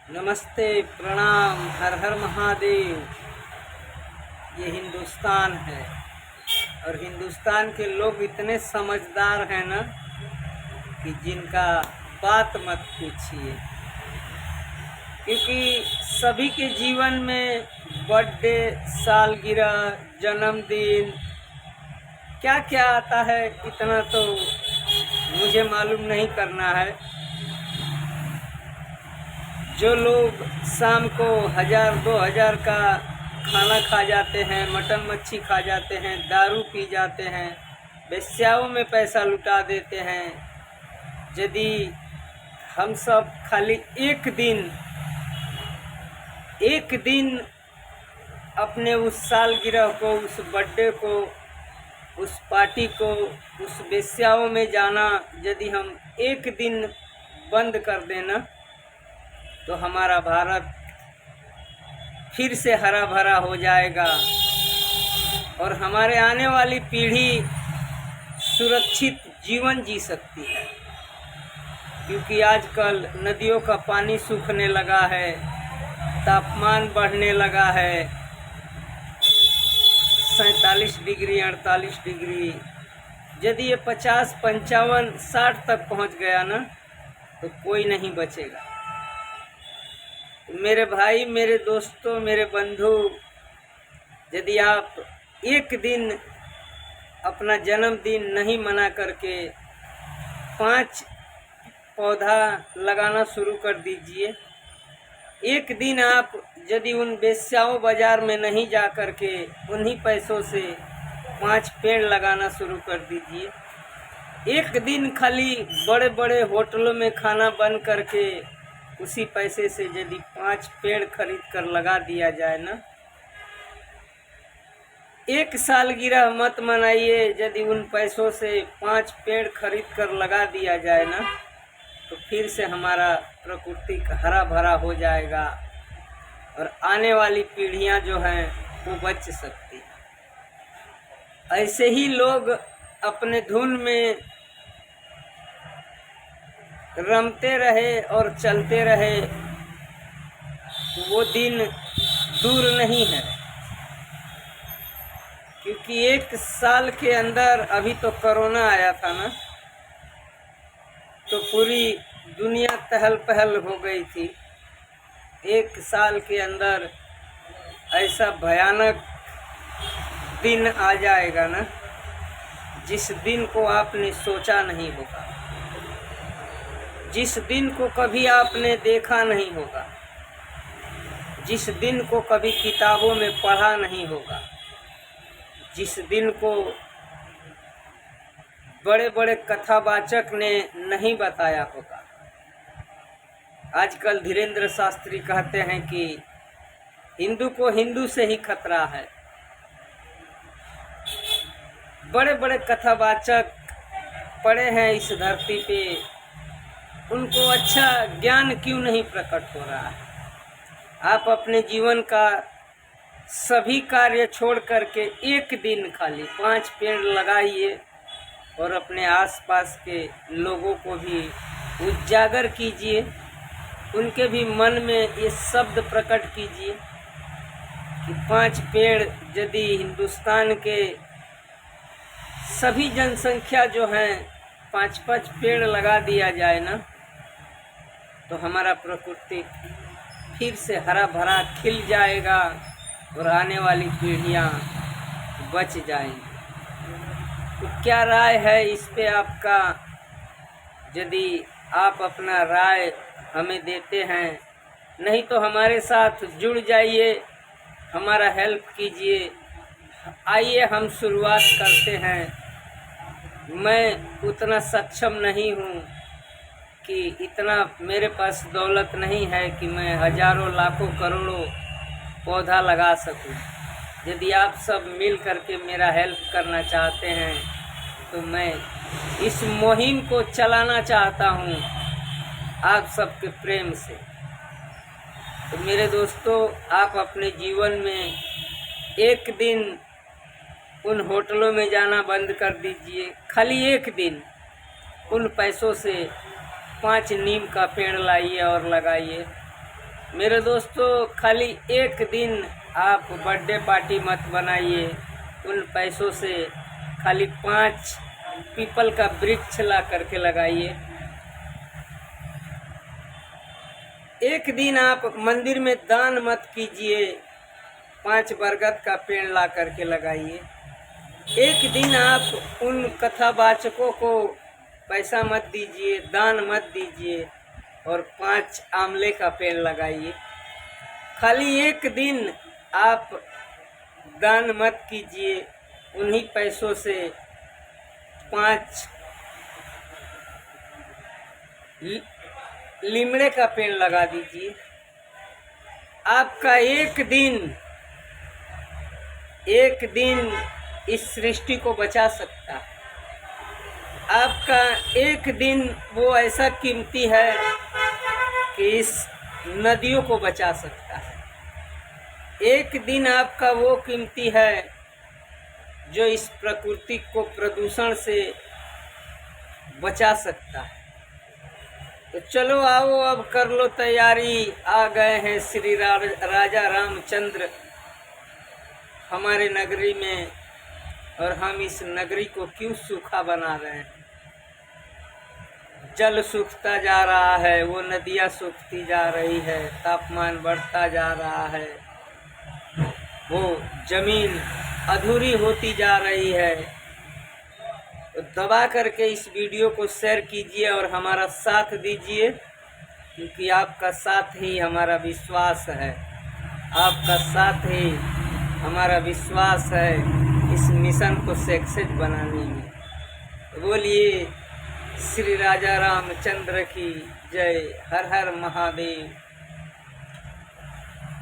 नमस्ते, प्रणाम, हर हर महादेव। ये हिंदुस्तान है और हिंदुस्तान के लोग इतने समझदार हैं ना कि जिनका बात मत पूछिए। क्योंकि सभी के जीवन में बर्थडे, सालगिरह, जन्मदिन क्या क्या आता है इतना तो मुझे मालूम नहीं करना है। जो लोग शाम को 1000-2000 का खाना खा जाते हैं, मटन मच्छी खा जाते हैं, दारू पी जाते हैं, वेश्याओं में पैसा लुटा देते हैं, यदि हम सब खाली एक दिन अपने उस सालगिरह को, उस बर्थडे को, उस पार्टी को, उस वेश्याओं में जाना यदि हम एक दिन बंद कर देना तो हमारा भारत फिर से हरा भरा हो जाएगा और हमारे आने वाली पीढ़ी सुरक्षित जीवन जी सकती है। क्योंकि आजकल नदियों का पानी सूखने लगा है, तापमान बढ़ने लगा है, 47 डिग्री 48 डिग्री। यदि ये 50, 55, 60 तक पहुंच गया ना तो कोई नहीं बचेगा। मेरे भाई, मेरे दोस्तों, मेरे बंधु, यदि आप एक दिन अपना जन्मदिन नहीं मना करके 5 पौधा लगाना शुरू कर दीजिए। एक दिन आप यदि उन वेश्याओं बाजार में नहीं जा करके उन्हीं पैसों से 5 पेड़ लगाना शुरू कर दीजिए। एक दिन खाली बड़े बड़े होटलों में खाना बन करके उसी पैसे से यदि 5 पेड़ खरीद कर लगा दिया जाए ना, एक सालगिरह मत मनाइए, यदि उन पैसों से 5 पेड़ खरीद कर लगा दिया जाए ना तो फिर से हमारा प्रकृति हरा भरा हो जाएगा और आने वाली पीढ़ियां जो हैं वो बच सकती हैं। ऐसे ही लोग अपने धुन में रमते रहे और चलते रहे, वो दिन दूर नहीं है। क्योंकि 1 साल के अंदर, अभी तो कोरोना आया था ना, तो पूरी दुनिया तहल पहल हो गई थी। 1 साल के अंदर ऐसा भयानक दिन आ जाएगा ना, जिस दिन को आपने सोचा नहीं होगा, जिस दिन को कभी आपने देखा नहीं होगा, जिस दिन को कभी किताबों में पढ़ा नहीं होगा, जिस दिन को बड़े बड़े कथावाचक ने नहीं बताया होगा। आजकल धीरेन्द्र शास्त्री कहते हैं कि हिंदू को हिंदू से ही खतरा है। बड़े बड़े कथावाचक पड़े हैं इस धरती पे, उनको अच्छा ज्ञान क्यों नहीं प्रकट हो रहा है? आप अपने जीवन का सभी कार्य छोड़ करके एक दिन खाली 5 पेड़ लगाइए और अपने आसपास के लोगों को भी उजागर कीजिए, उनके भी मन में ये शब्द प्रकट कीजिए कि 5 पेड़ यदि हिंदुस्तान के सभी जनसंख्या जो हैं 5-5 पेड़ लगा दिया जाए ना तो हमारा प्रकृति फिर से हरा भरा खिल जाएगा और आने वाली पीढ़ियां बच जाएंगी। तो क्या राय है इस पे आपका? यदि आप अपना राय हमें देते हैं, नहीं तो हमारे साथ जुड़ जाइए, हमारा हेल्प कीजिए। आइए हम शुरुआत करते हैं। मैं उतना सक्षम नहीं हूँ कि इतना मेरे पास दौलत नहीं है कि मैं हजारों लाखों करोड़ों पौधा लगा सकूं। यदि आप सब मिल करके मेरा हेल्प करना चाहते हैं तो मैं इस मुहिम को चलाना चाहता हूं आप सबके प्रेम से। तो मेरे दोस्तों, आप अपने जीवन में एक दिन उन होटलों में जाना बंद कर दीजिए। खाली एक दिन उन पैसों से 5 नीम का पेड़ लाइए और लगाइए। मेरे दोस्तों, खाली एक दिन आप बर्थडे पार्टी मत बनाइए। उन पैसों से खाली 5 पीपल का वृक्ष ला करके लगाइए। एक दिन आप मंदिर में दान मत कीजिए, 5 बरगद का पेड़ ला करके लगाइए। एक दिन आप उन कथावाचकों को पैसा मत दीजिए, दान मत दीजिए और 5 आंवले का पेड़ लगाइए। खाली एक दिन आप दान मत कीजिए, उन्हीं पैसों से 5 लीमड़े का पेड़ लगा दीजिए। आपका एक दिन इस सृष्टि को बचा सकता है। आपका एक दिन वो ऐसा कीमती है कि इस नदियों को बचा सकता है। एक दिन आपका वो कीमती है जो इस प्रकृति को प्रदूषण से बचा सकता है। तो चलो आओ, अब कर लो तैयारी। आ गए हैं श्री राजा रामचंद्र हमारे नगरी में, और हम इस नगरी को क्यों सूखा बना रहे हैं। जल सूखता जा रहा है, वो नदियाँ सूखती जा रही है, तापमान बढ़ता जा रहा है, वो जमीन अधूरी होती जा रही है। तो दबा करके इस वीडियो को शेयर कीजिए और हमारा साथ दीजिए, क्योंकि आपका साथ ही हमारा विश्वास है। आपका साथ ही हमारा विश्वास है इस मिशन को सक्सेस बनाने में। बोलिए श्री राजा रामचंद्र की जय। हर हर महादेव।